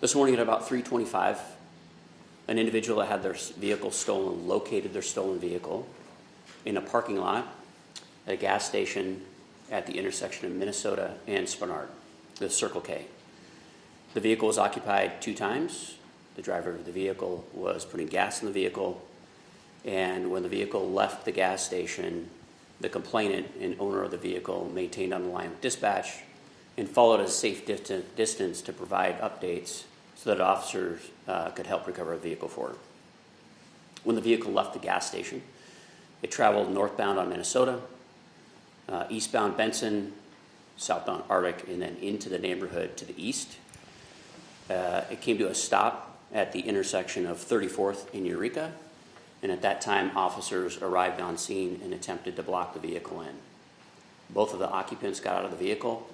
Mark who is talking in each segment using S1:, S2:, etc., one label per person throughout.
S1: This morning at about 3:25, an individual that had their vehicle stolen located their stolen vehicle in a parking lot at a gas station at the intersection of Minnesota and Spenard, the Circle K. The vehicle was occupied 2 times. The driver of the vehicle was putting gas in the vehicle, and when the vehicle left the gas station, the complainant and owner of the vehicle maintained on the line with dispatch and followed a safe distance to provide updates so that officers could help recover a vehicle for her. When the vehicle left the gas station, it traveled northbound on Minnesota, eastbound Benson, southbound Arctic, and then into the neighborhood to the east. It came to a stop at the intersection of 34th and Eureka, and at that time, officers arrived on scene and attempted to block the vehicle in. Both of the occupants got out of the vehicle.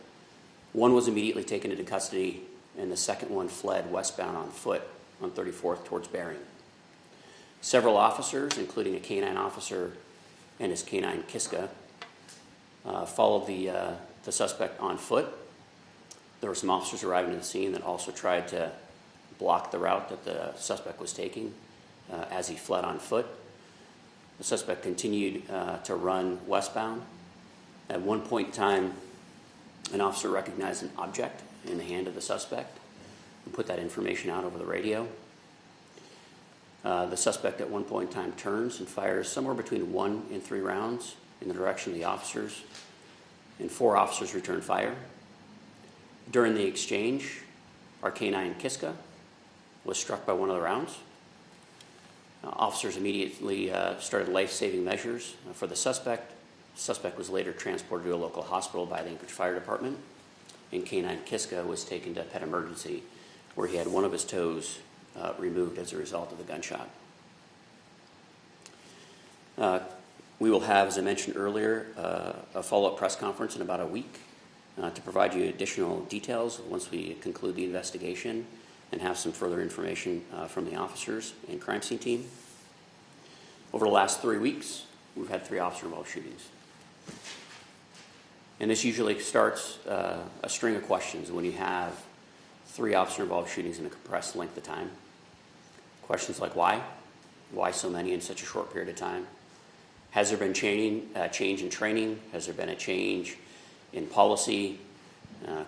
S1: One was immediately taken into custody, and the second one fled westbound on foot on 34th towards Bering. Several officers, including a canine officer and his canine Kiska, followed the suspect on foot. There were some officers arriving at the scene that also tried to block the route that the suspect was taking as he fled on foot. The suspect continued to run westbound. At one point in time, an officer recognized an object in the hand of the suspect and put that information out over the radio. The suspect at one point in time turns and fires somewhere between 1 and 3 rounds in the direction of the officers, and 4 officers return fire. During the exchange, our canine Kiska was struck by one of the rounds. Officers immediately started life-saving measures for the suspect. The suspect was later transported to a local hospital by the Anchorage Fire Department, and canine Kiska was taken to pet emergency, where he had one of his toes removed as a result of the gunshot. We will have, as I mentioned earlier, a follow-up press conference in about a week to provide you additional details once we conclude the investigation and have some further information from the officers and crime scene team. Over the last 3 weeks, we've had 3 officer-involved shootings. And this usually starts a string of questions when you have 3 officer-involved shootings in a compressed length of time. Questions like why? Why so many in such a short period of time? Has there been change in training? Has there been a change in policy?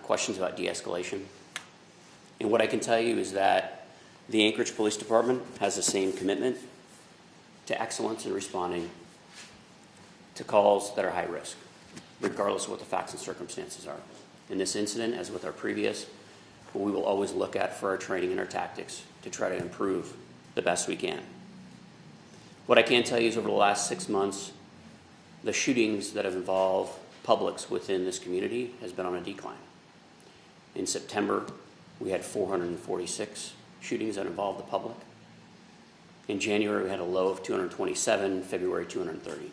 S1: Questions about de-escalation. And what I can tell you is that the Anchorage Police Department has the same commitment to excellence in responding to calls that are high risk, regardless of what the facts and circumstances are. In this incident, as with our previous, we will always look at for our training and our tactics to try to improve the best we can. What I can tell you is over the last 6 months, the shootings that have involved publics within this community has been on a decline. In September, we had 446 shootings that involved the public. In January, we had a low of 227, February 230.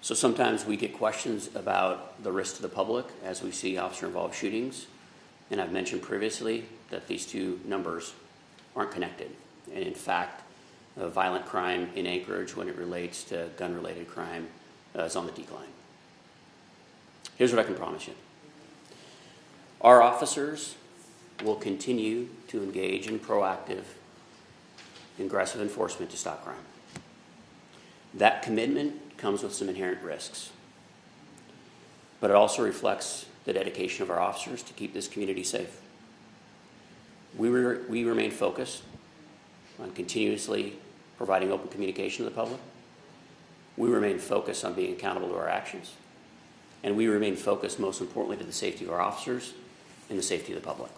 S1: So sometimes we get questions about the risk to the public as we see officer-involved shootings, and I've mentioned previously that these 2 numbers aren't connected. And in fact, violent crime in Anchorage, when it relates to gun-related crime, is on the decline. Here's what I can promise you. Our officers will continue to engage in proactive, aggressive enforcement to stop crime. That commitment comes with some inherent risks, but it also reflects the dedication of our officers to keep this community safe. We remain focused on continuously providing open communication to the public. We remain focused on being accountable to our actions, and we remain focused, most importantly, to the safety of our officers and the safety of the public.